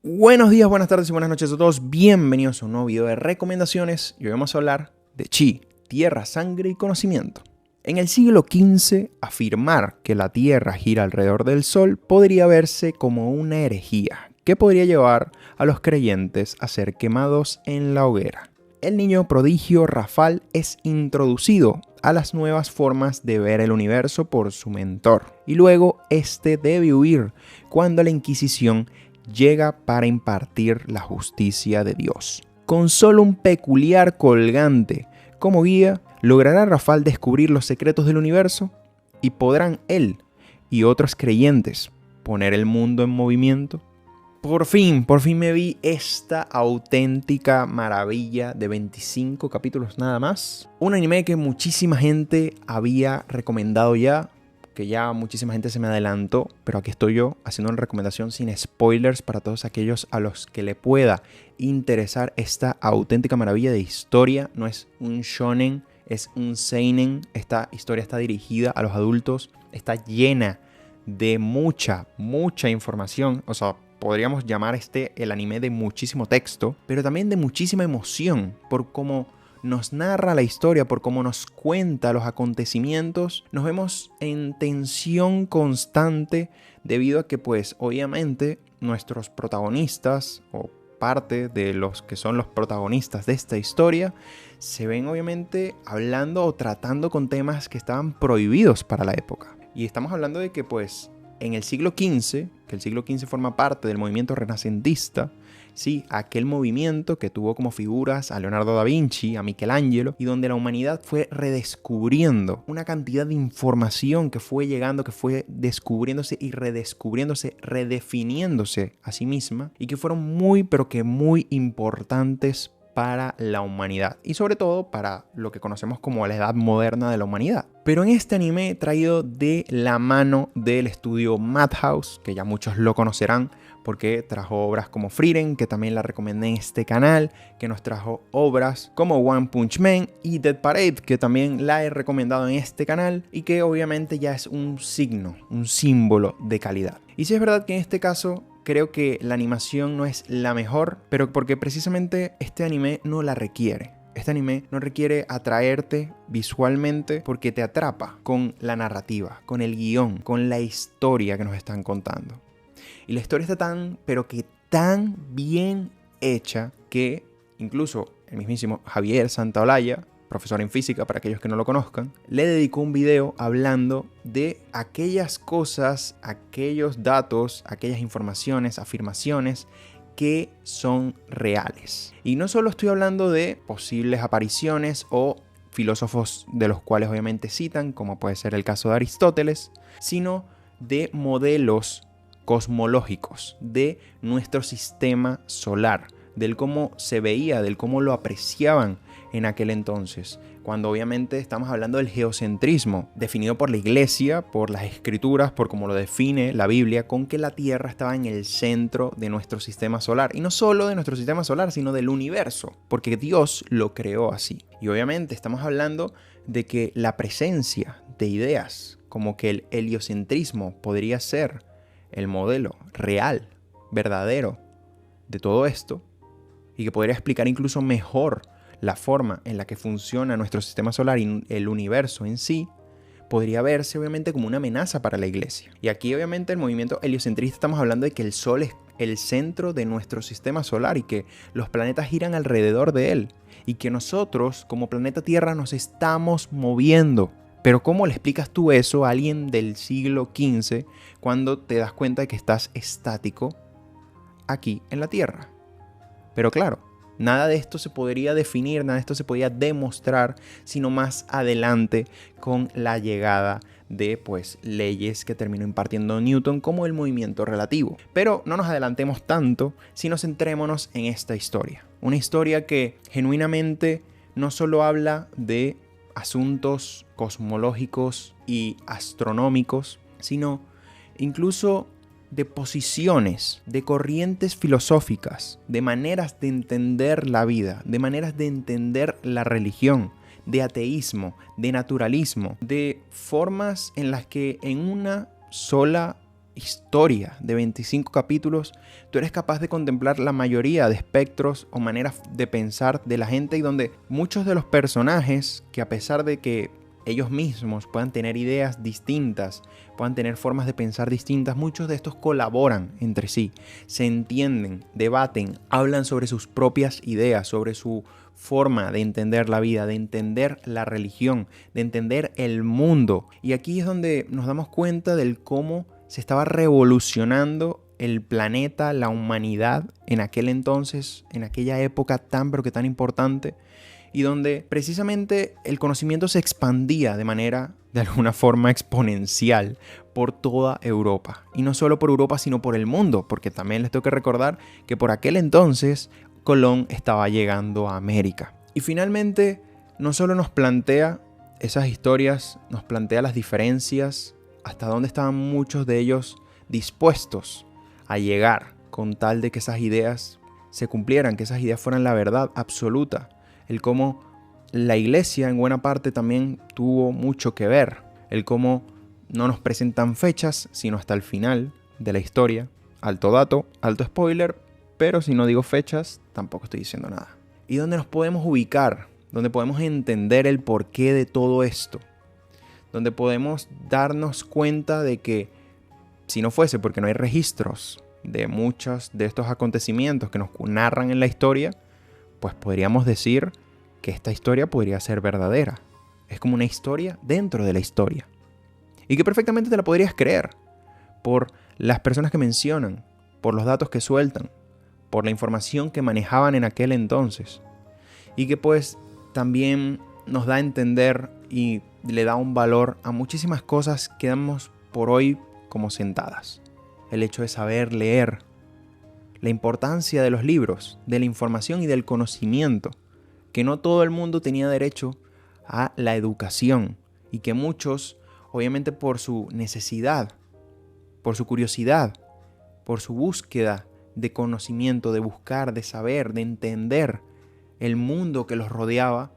Buenos días, buenas tardes y buenas noches a todos. Bienvenidos a un nuevo video de recomendaciones y hoy vamos a hablar de Chi, tierra, sangre y conocimiento. En el siglo XV, afirmar que la Tierra gira alrededor del Sol podría verse como una herejía que podría llevar a los creyentes a ser quemados en la hoguera. El niño prodigio Rafal es introducido a las nuevas formas de ver el universo por su mentor y luego este debe huir cuando la Inquisición llega para impartir la justicia de Dios. Con solo un peculiar colgante como guía, ¿logrará Rafal descubrir los secretos del universo? ¿Y podrán él y otros creyentes poner el mundo en movimiento? Por fin me vi esta auténtica maravilla de 25 capítulos nada más. Un anime que muchísima gente había recomendado ya, que ya muchísima gente se me adelantó, pero aquí estoy yo haciendo una recomendación sin spoilers para todos aquellos a los que le pueda interesar esta auténtica maravilla de historia. No es un shonen, es un seinen. Esta historia está dirigida a los adultos, está llena de mucha información. O sea, podríamos llamar el anime de muchísimo texto, pero también de muchísima emoción por cómo nos narra la historia, por cómo nos cuenta los acontecimientos. Nos vemos en tensión constante debido a que pues obviamente nuestros protagonistas o parte de los que son los protagonistas de esta historia se ven obviamente hablando o tratando con temas que estaban prohibidos para la época. Y estamos hablando de que pues en el siglo XV, que el siglo XV forma parte del movimiento renacentista, sí, aquel movimiento que tuvo como figuras a Leonardo da Vinci, a Michelangelo, y donde la humanidad fue redescubriendo una cantidad de información que fue llegando, que fue descubriéndose y redescubriéndose, redefiniéndose a sí misma, y que fueron muy, pero que muy importantes para la humanidad y sobre todo para lo que conocemos como la edad moderna de la humanidad. Pero en este anime traído de la mano del estudio Madhouse, que ya muchos lo conocerán porque trajo obras como Frieren, que también la recomendé en este canal, que nos trajo obras como One Punch Man y Death Parade, que también la he recomendado en este canal y que obviamente ya es un signo, un símbolo de calidad. Y sí es verdad que en este caso creo que la animación no es la mejor, pero porque precisamente este anime no la requiere. Este anime no requiere atraerte visualmente porque te atrapa con la narrativa, con el guión, con la historia que nos están contando. Y la historia está tan bien hecha que incluso el mismísimo Javier Santaolalla, profesor en física para aquellos que no lo conozcan, le dedicó un video hablando de aquellas cosas, aquellos datos, aquellas informaciones, afirmaciones que son reales. Y no solo estoy hablando de posibles apariciones o filósofos de los cuales obviamente citan, como puede ser el caso de Aristóteles, sino de modelos cosmológicos de nuestro sistema solar, del cómo se veía, del cómo lo apreciaban en aquel entonces, cuando obviamente estamos hablando del geocentrismo, definido por la iglesia, por las escrituras, por cómo lo define la Biblia, con que la Tierra estaba en el centro de nuestro sistema solar, y no solo de nuestro sistema solar, sino del universo, porque Dios lo creó así. Y obviamente estamos hablando de que la presencia de ideas, como que el heliocentrismo podría ser el modelo real, verdadero de todo esto, y que podría explicar incluso mejor la forma en la que funciona nuestro sistema solar y el universo en sí, podría verse obviamente como una amenaza para la iglesia. Y aquí obviamente el movimiento heliocentrista estamos hablando de que el Sol es el centro de nuestro sistema solar y que los planetas giran alrededor de él y que nosotros como planeta Tierra nos estamos moviendo. Pero ¿cómo le explicas tú eso a alguien del siglo XV cuando te das cuenta de que estás estático aquí en la Tierra? Pero claro, nada de esto se podría definir, nada de esto se podía demostrar, sino más adelante con la llegada de leyes que terminó impartiendo Newton como el movimiento relativo. Pero no nos adelantemos tanto, sino centrémonos en esta historia. Una historia que genuinamente no solo habla de asuntos cosmológicos y astronómicos, sino incluso de posiciones, de corrientes filosóficas, de maneras de entender la vida, de maneras de entender la religión, de ateísmo, de naturalismo, de formas en las que en una sola historia de 25 capítulos, tú eres capaz de contemplar la mayoría de espectros o maneras de pensar de la gente, y donde muchos de los personajes, que a pesar de que ellos mismos puedan tener ideas distintas, puedan tener formas de pensar distintas, muchos de estos colaboran entre sí, se entienden, debaten, hablan sobre sus propias ideas, sobre su forma de entender la vida, de entender la religión, de entender el mundo. Y aquí es donde nos damos cuenta del cómo se estaba revolucionando el planeta, la humanidad en aquel entonces, en aquella época tan pero que tan importante, y donde precisamente el conocimiento se expandía de manera, de alguna forma, exponencial por toda Europa. Y no solo por Europa, sino por el mundo, porque también les tengo que recordar que por aquel entonces Colón estaba llegando a América. Y finalmente, no solo nos plantea esas historias, nos plantea las diferencias, hasta dónde estaban muchos de ellos dispuestos a llegar con tal de que esas ideas se cumplieran, que esas ideas fueran la verdad absoluta. El cómo la iglesia en buena parte también tuvo mucho que ver. El cómo no nos presentan fechas, sino hasta el final de la historia. Alto dato, alto spoiler, pero si no digo fechas, tampoco estoy diciendo nada. Y donde nos podemos ubicar, donde podemos entender el porqué de todo esto. Donde podemos darnos cuenta de que si no fuese porque no hay registros de muchos de estos acontecimientos que nos narran en la historia, pues podríamos decir que esta historia podría ser verdadera. Es como una historia dentro de la historia. Y que perfectamente te la podrías creer por las personas que mencionan, por los datos que sueltan, por la información que manejaban en aquel entonces. Y que pues también nos da a entender y le da un valor a muchísimas cosas que damos por hoy como sentadas. El hecho de saber leer, la importancia de los libros, de la información y del conocimiento, que no todo el mundo tenía derecho a la educación y que muchos, obviamente por su necesidad, por su curiosidad, por su búsqueda de conocimiento, de buscar, de saber, de entender el mundo que los rodeaba,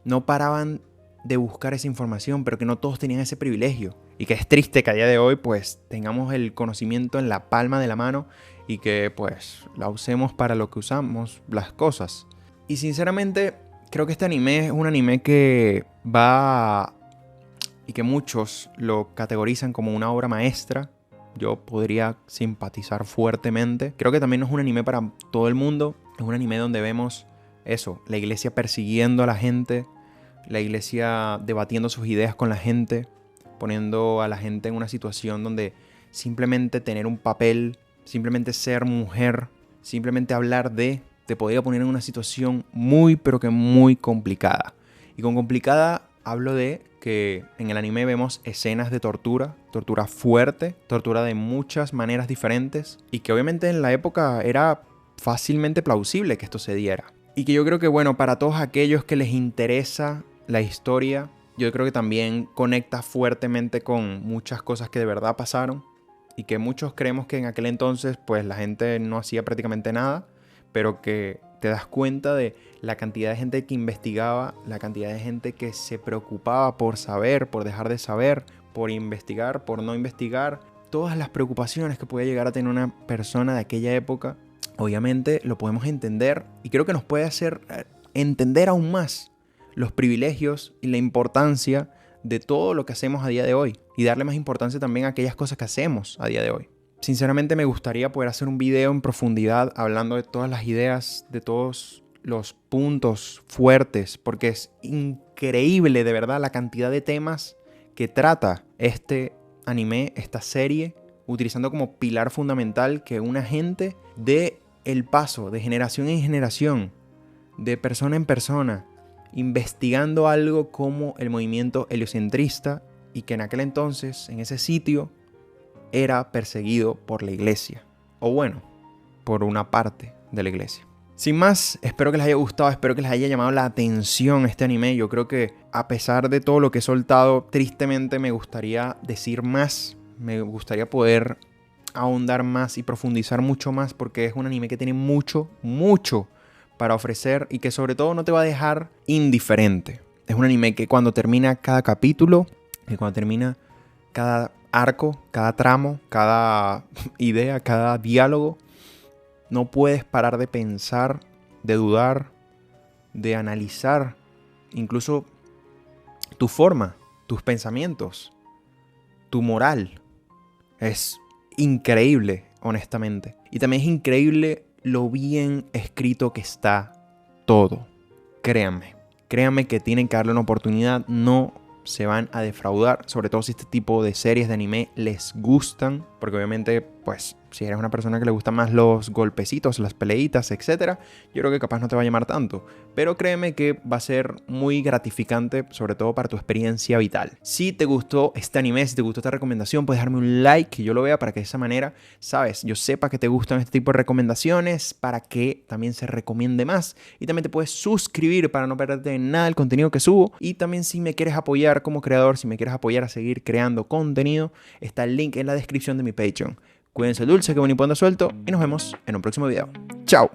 no paraban de buscar esa información, pero que no todos tenían ese privilegio. Y que es triste que a día de hoy pues tengamos el conocimiento en la palma de la mano y que pues la usemos para lo que usamos las cosas. Y sinceramente creo que este anime es un anime que va y que muchos lo categorizan como una obra maestra. Yo podría simpatizar fuertemente. Creo que también no es un anime para todo el mundo. Es un anime donde vemos eso, la iglesia persiguiendo a la gente, la iglesia debatiendo sus ideas con la gente, poniendo a la gente en una situación donde simplemente tener un papel, simplemente ser mujer, simplemente hablar te podría poner en una situación muy pero que muy complicada. Y con complicada hablo de que en el anime vemos escenas de tortura, tortura fuerte, tortura de muchas maneras diferentes, y que obviamente en la época era fácilmente plausible que esto se diera. Y que yo creo que bueno, para todos aquellos que les interesa la historia, yo creo que también conecta fuertemente con muchas cosas que de verdad pasaron y que muchos creemos que en aquel entonces pues la gente no hacía prácticamente nada, pero que te das cuenta de la cantidad de gente que investigaba, la cantidad de gente que se preocupaba por saber, por dejar de saber, por investigar, por no investigar, todas las preocupaciones que podía llegar a tener una persona de aquella época. Obviamente lo podemos entender y creo que nos puede hacer entender aún más los privilegios y la importancia de todo lo que hacemos a día de hoy y darle más importancia también a aquellas cosas que hacemos a día de hoy. Sinceramente me gustaría poder hacer un video en profundidad hablando de todas las ideas, de todos los puntos fuertes, porque es increíble de verdad la cantidad de temas que trata este anime, esta serie, utilizando como pilar fundamental que una gente dé el paso de generación en generación, de persona en persona, investigando algo como el movimiento heliocentrista, y que en aquel entonces, en ese sitio, era perseguido por la iglesia. O bueno, por una parte de la iglesia. Sin más, espero que les haya gustado, espero que les haya llamado la atención este anime. Yo creo que a pesar de todo lo que he soltado, tristemente me gustaría decir más. Me gustaría poder ahondar más y profundizar mucho más, porque es un anime que tiene mucho para ofrecer y que sobre todo no te va a dejar indiferente. Es un anime que cuando termina cada capítulo, que cuando termina cada arco, cada tramo, cada idea, cada diálogo, no puedes parar de pensar, de dudar, de analizar, incluso tu forma, tus pensamientos, tu moral. Es increíble, honestamente. Y también es increíble lo bien escrito que está todo. Créanme que tienen que darle una oportunidad, no se van a defraudar, sobre todo si este tipo de series de anime les gustan, porque obviamente, pues, si eres una persona que le gustan más los golpecitos, las peleitas, etcétera, yo creo que capaz no te va a llamar tanto, pero créeme que va a ser muy gratificante, sobre todo para tu experiencia vital. Si te gustó este anime, si te gustó esta recomendación, puedes darme un like, que yo lo vea, para que de esa manera, sabes, yo sepa que te gustan este tipo de recomendaciones, para que también se recomiende más, y también te puedes suscribir para no perderte nada del contenido que subo, y también si me quieres apoyar como creador, si me quieres apoyar a seguir creando contenido, está el link en la descripción de mi Patreon. Cuídense dulce, que buen y suelto, y nos vemos en un próximo video. ¡Chao!